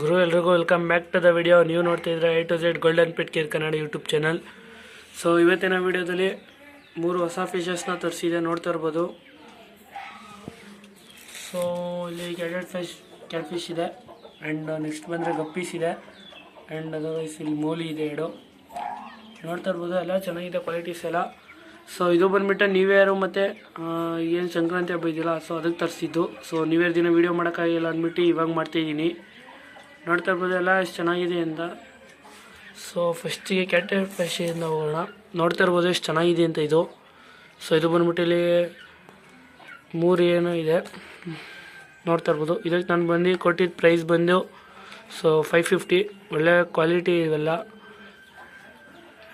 ಗುರು ಎಲ್ರಿಗೂ welcome back to the video. ನೀವು ನೋಡ್ತಿದ್ರೆ A to Z golden pet care Kannada YouTube channel. So ಇವತ್ತಿನ ವಿಡಿಯೋದಲ್ಲಿ 3 ಹೊಸ ಫಿಶಸ್ನ ತರಿಸಿದೆ, ನೋಡ್ತಾ ಇರ್ಬೋದು. ಸೊ ಇಲ್ಲಿ ಕ್ಯಾಟ್ ಫಿಶ್ ಇದೆ, ಆ್ಯಂಡ್ ನೆಕ್ಸ್ಟ್ ಬಂದರೆ ಗಪ್ಪೀಸ್ ಇದೆ, ಆ್ಯಂಡ್ ಅದರ್ವೈಸ್ ಇಲ್ಲಿ ಮೋಲಿ ಇದೆ 2. ನೋಡ್ತಾ ಇರ್ಬೋದು, ಎಲ್ಲ ಚೆನ್ನಾಗಿದೆ ಕ್ವಾಲಿಟೀಸ್ ಎಲ್ಲ. ಸೊ ಇದು ಬಂದುಬಿಟ್ಟು ನ್ಯೂ ಇಯರು ಮತ್ತು ಏನು ಸಂಕ್ರಾಂತಿ ಹಬ್ಬ ಇದೆಯಲ್ಲ, ಸೊ ಅದಕ್ಕೆ ತರಿಸಿದ್ದು. ಸೊ ನ್ಯೂ ಇಯರ್ ದಿನ ವೀಡಿಯೋ ಮಾಡೋಕ್ಕಾಗಿಲ್ಲ ಅಂದ್ಬಿಟ್ಟು ಇವಾಗ ಮಾಡ್ತಾಯಿದ್ದೀನಿ. ನೋಡ್ತಾ ಇರ್ಬೋದು ಎಲ್ಲ ಎಷ್ಟು ಚೆನ್ನಾಗಿದೆ ಅಂತ. ಸೊ ಫಸ್ಟಿಗೆ ಕ್ಯಾಟ್ ಫಿಶಿಂದ ಹೋಗೋಣ. ನೋಡ್ತಾ ಇರ್ಬೋದು ಎಷ್ಟು ಚೆನ್ನಾಗಿದೆ ಅಂತ ಇದು. ಸೊ ಇದು ಬಂದ್ಬಿಟ್ಟು ಇಲ್ಲಿ 3 ಏನೋ ಇದೆ, ನೋಡ್ತಾ ಇರ್ಬೋದು. ಇದಕ್ಕೆ ನಾನು ಬಂದು ಕೊಟ್ಟಿದ್ದ ಪ್ರೈಸ್ ಬಂದು ಸೊ 550. ಒಳ್ಳೆ ಕ್ವಾಲಿಟಿ ಇವೆಲ್ಲ,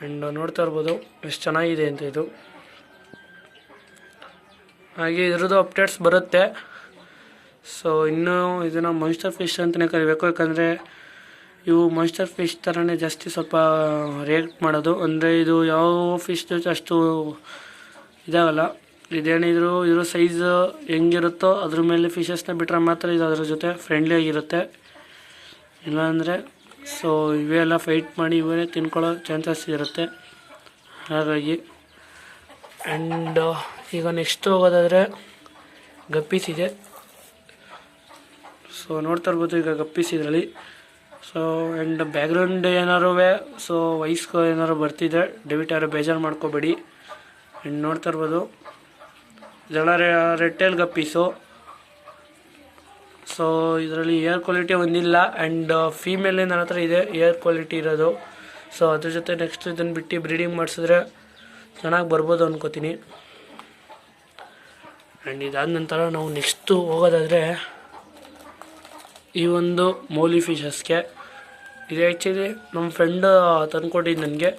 ಆ್ಯಂಡ್ ನೋಡ್ತಾ ಇರ್ಬೋದು ಎಷ್ಟು ಚೆನ್ನಾಗಿದೆ ಅಂತ ಇದು. ಹಾಗೆ ಇದ್ರದ್ದು ಅಪ್ಡೇಟ್ಸ್ ಬರುತ್ತೆ. ಸೊ ಇನ್ನೂ ಇದನ್ನು ಮಾನ್ಸ್ಟರ್ ಫಿಶ್ ಅಂತಲೇ ಕರಿಬೇಕು, ಯಾಕಂದರೆ ಇವು ಮಾನ್ಸ್ಟರ್ ಫಿಶ್ ಥರನೇ ಜಾಸ್ತಿ ಸ್ವಲ್ಪ ರೇಟ್ ಮಾಡೋದು. ಅಂದರೆ ಇದು ಯಾವ ಫಿಶ್ ಜೊತೆ ಅಷ್ಟು ಇದಾಗಲ್ಲ. ಇದೇನಿದ್ರು ಇದ್ರ ಸೈಜ್ ಹೆಂಗಿರುತ್ತೋ ಅದ್ರ ಮೇಲೆ ಫಿಶಸ್ನ ಬಿಟ್ಟರೆ ಮಾತ್ರ ಇದು ಅದ್ರ ಜೊತೆ ಫ್ರೆಂಡ್ಲಿ ಆಗಿರುತ್ತೆ. ಇಲ್ಲಾಂದರೆ ಸೊ ಇವೆಲ್ಲ ಫೈಟ್ ಮಾಡಿ ಇವೇ ತಿನ್ಕೊಳ್ಳೋ ಚಾನ್ಸಸ್ ಇರುತ್ತೆ. ಹಾಗಾಗಿ ಆ್ಯಂಡ್ ಈಗ ನೆಕ್ಸ್ಟ್ ಹೋಗೋದಾದರೆ ಗಪ್ಪೀಸ್ ಇದೆ. ಸೊ ನೋಡ್ತಾ ಇರ್ಬೋದು ಈಗ ಗಪ್ಪೀಸ್ ಇದರಲ್ಲಿ. ಸೊ ಆ್ಯಂಡ್ ಬ್ಯಾಕ್ಗ್ರೌಂಡ್ ಏನಾರು ಸೊ ವಾಯ್ಸ್ಗೆ ಏನಾರು ಬರ್ತಿದೆ, ದಯವಿಟ್ಟು ಯಾರು ಬೇಜಾರು ಮಾಡ್ಕೋಬೇಡಿ. ಆ್ಯಂಡ್ ನೋಡ್ತಾ ಇರ್ಬೋದು ಇದೆಲ್ಲ ರೆಡ್ ಟೇಲ್ ಗಪ್ಪೀಸು. ಸೊ ಇದರಲ್ಲಿ ಏರ್ ಕ್ವಾಲಿಟಿ ಒಂದಿಲ್ಲ, ಆ್ಯಂಡ್ ಫೀಮೇಲ್ ನನ್ನ ಹತ್ರ ಇದೆ ಏರ್ ಕ್ವಾಲಿಟಿ ಇರೋದು. ಸೊ ಅದ್ರ ಜೊತೆ ನೆಕ್ಸ್ಟ್ ಇದನ್ನು ಬಿಟ್ಟು ಬ್ರೀಡಿಂಗ್ ಮಾಡಿಸಿದ್ರೆ ಚೆನ್ನಾಗಿ ಬರ್ಬೋದು ಅನ್ಕೋತೀನಿ. ಆ್ಯಂಡ್ ಇದಾದ ನಂತರ ನಾವು ನೆಕ್ಸ್ಟು ಹೋಗೋದಾದರೆ ಈ ಒಂದು ಮೋಲಿ ಫಿಶಸ್ಗೆ. ಇದು ಆ್ಯಕ್ಚುಲಿ ನಮ್ಮ ಫ್ರೆಂಡ್ ತಂದುಕೊಟ್ಟಿದ್ದು ನನಗೆ.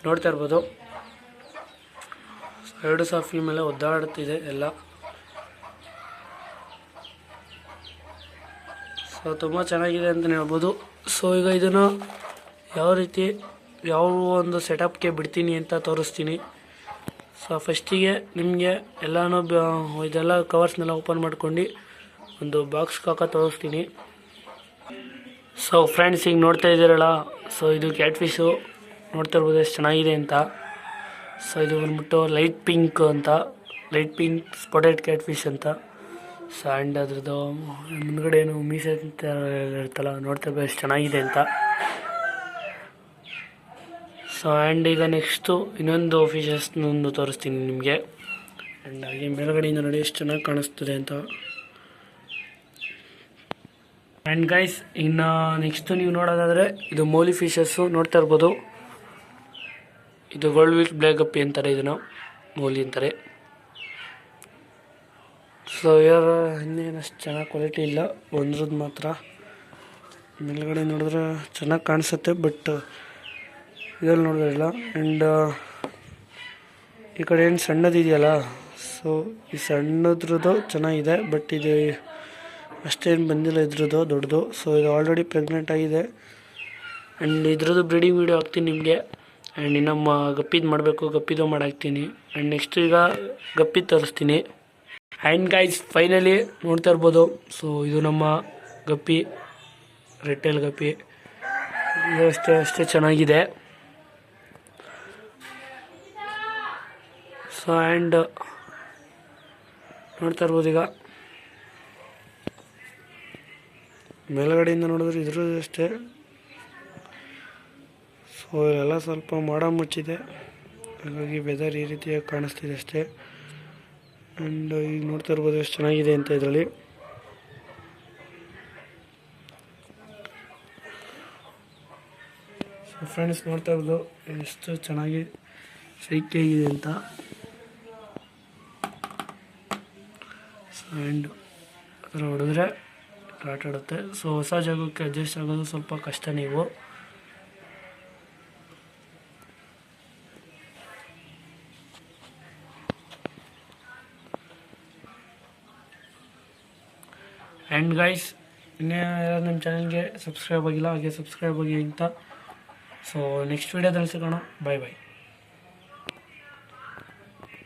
ನೋಡ್ತಾ ಇರ್ಬೋದು 2 ಸಹ ಫೀಮೇಲೆ ಒದ್ದಾಡುತ್ತಿದೆ ಎಲ್ಲ. ಸೊ ತುಂಬ ಚೆನ್ನಾಗಿದೆ ಅಂತಲೇ ಹೇಳ್ಬೋದು. ಸೊ ಈಗ ಇದನ್ನು ಯಾವ ರೀತಿ ಯಾವ ಒಂದು ಸೆಟಪ್ಗೆ ಬಿಡ್ತೀನಿ ಅಂತ ತೋರಿಸ್ತೀನಿ. ಸೊ ಫಸ್ಟಿಗೆ ನಿಮಗೆ ಎಲ್ಲನೂ ಇದೆಲ್ಲ ಕವರ್ಸ್ನೆಲ್ಲ ಓಪನ್ ಮಾಡ್ಕೊಂಡು ಒಂದು ಬಾಕ್ಸ್ಗೆ ಹಾಕೋ ತೋರಿಸ್ತೀನಿ. ಸೊ ಫ್ರೆಂಡ್ಸ್ ಈಗ ನೋಡ್ತಾ ಇದ್ದೀರಲ್ಲ, ಸೊ ಇದು ಕ್ಯಾಟ್ ಫಿಶು. ನೋಡ್ತಾ ಇರ್ಬೋದು ಎಷ್ಟು ಚೆನ್ನಾಗಿದೆ ಅಂತ. ಸೊ ಇದು ಬಂದ್ಬಿಟ್ಟು ಲೈಟ್ ಪಿಂಕ್ ಅಂತ, light pink spotted cat fish ಅಂತ. ಸೊ ಆ್ಯಂಡ್ ಅದ್ರದ್ದು ಮುಂದ್ಗಡೆ ಏನು ಮೀಸೆ ಅಂತ ಇರುತ್ತಲ್ಲ, ನೋಡ್ತಾ ಇರ್ಬೋದು ಎಷ್ಟು ಚೆನ್ನಾಗಿದೆ ಅಂತ. ಸೊ ಆ್ಯಂಡ್ ಈಗ ನೆಕ್ಸ್ಟು ಇನ್ನೊಂದು ಫಿಶಸ್ನೊಂದು ತೋರಿಸ್ತೀನಿ ನಿಮಗೆ. ಆ್ಯಂಡ್ ಹಾಗೆ ಮೇಲ್ಗಡೆಯಿಂದ ನೋಡಿ ಎಷ್ಟು ಚೆನ್ನಾಗಿ ಕಾಣಿಸ್ತದೆ ಅಂತ. ಆ್ಯಂಡ್ ಗೈಸ್ ಇನ್ನು ನೆಕ್ಸ್ಟು ನೀವು ನೋಡೋದಾದರೆ ಇದು ಮೋಲಿ ಫಿಶಸ್ಸು. ನೋಡ್ತಾ ಇರ್ಬೋದು ಇದು ಗೋಲ್ಡ್ ವಿಲ್ ಬ್ಲ್ಯಾಕ್ ಗಪ್ಪಿ ಅಂತಾರೆ, ಇದನ್ನು ಮೋಲಿ ಅಂತಾರೆ. ಸೊ ಯಾರ ಇನ್ನೇನಷ್ಟು ಚೆನ್ನಾಗಿ ಕ್ವಾಲಿಟಿ ಇಲ್ಲ, ಒಂದ್ರದ್ದು ಮಾತ್ರ. ಮೇಲ್ಗಡೆ ನೋಡಿದ್ರೆ ಚೆನ್ನಾಗಿ ಕಾಣಿಸುತ್ತೆ, ಬಟ್ ಇದರಲ್ಲಿ ನೋಡಿದ್ರಿಲ್ಲ. ಆ್ಯಂಡ್ ಈ ಕಡೆ ಏನು ಸಣ್ಣದಿದೆಯಲ್ಲ, ಸೊ ಈ ಸಣ್ಣದ್ರದ್ದು ಚೆನ್ನಾಗಿದೆ, ಬಟ್ ಇದು ಅಷ್ಟೇನು ಬಂದಿಲ್ಲ ಇದ್ರದ್ದು ದೊಡ್ಡದು. ಸೊ ಇದು ಆಲ್ರೆಡಿ ಪ್ರೆಗ್ನೆಂಟ್ ಆಗಿದೆ. ಆ್ಯಂಡ್ ಇದ್ರದ್ದು ಬ್ರೀಡಿಂಗ್ ವೀಡಿಯೋ ಹಾಕ್ತೀನಿ ನಿಮಗೆ. ಆ್ಯಂಡ್ ಇನ್ನೊಮ್ಮ ಗಪ್ಪಿದು ಮಾಡಬೇಕು, ಗಪ್ಪಿದು ಮಾಡಾಕ್ತೀನಿ. ಆ್ಯಂಡ್ ನೆಕ್ಸ್ಟ್ ಈಗ ಗಪ್ಪಿದು ತೋರಿಸ್ತೀನಿ. ಆ್ಯಂಡ್ ಗೈಸ್ ಫೈನಲಿ ನೋಡ್ತಾ ಇರ್ಬೋದು, ಸೊ ಇದು ನಮ್ಮ ಗಪ್ಪಿ, ರೆಡ್ ಟೇಲ್ ಗಪ್ಪಿ. ಇದು ಅಷ್ಟೇ ಚೆನ್ನಾಗಿದೆ. ಸೊ ಆ್ಯಂಡ್ ನೋಡ್ತಾ ಇರ್ಬೋದು ಈಗ ಮೇಲ್ಗಡೆಯಿಂದ ನೋಡಿದ್ರೆ ಇದ್ರದ್ದು ಅಷ್ಟೇ. ಸೊ ಎಲ್ಲ ಸ್ವಲ್ಪ ಮೋಡ ಮುಚ್ಚಿದೆ, ಹಾಗಾಗಿ ವೆದರ್ ಈ ರೀತಿಯಾಗಿ ಕಾಣಿಸ್ತಿದೆ ಅಷ್ಟೇ. ಆ್ಯಂಡ್ ಈಗ ನೋಡ್ತಾ ಇರ್ಬೋದು ಎಷ್ಟು ಚೆನ್ನಾಗಿದೆ ಅಂತ ಇದರಲ್ಲಿ. ಸೊ ಫ್ರೆಂಡ್ಸ್ ನೋಡ್ತಾ ಇರ್ಬೋದು ಎಷ್ಟು ಚೆನ್ನಾಗಿ ಸೈಕೆಯಾಗಿದೆ ಅಂತ. ಸೊ ಆ್ಯಂಡ್ ಅದರ ಹೊಡೆದ್ರೆ ಆಟ ಆಡುತ್ತೆ. ಸೊ ಹೊಸ ಜಾಗಕ್ಕೆ ಅಡ್ಜಸ್ಟ್ ಆಗೋದು ಸ್ವಲ್ಪ ಕಷ್ಟ ನೀವು. ಆ್ಯಂಡ್ ಗೈಸ್ ಇನ್ನೇ ಯಾರು ನಮ್ಮ ಚಾನಲ್ಗೆ ಸಬ್ಸ್ಕ್ರೈಬ್ ಆಗಿಲ್ಲ, ಹಾಗೆ ಸಬ್ಸ್ಕ್ರೈಬ್ ಆಗಿ ಅಂತ. ಸೊ ನೆಕ್ಸ್ಟ್ ವೀಡಿಯೋದಲ್ಲಿ ಸಿಗೋಣ. ಬಾಯ್ ಬಾಯ್.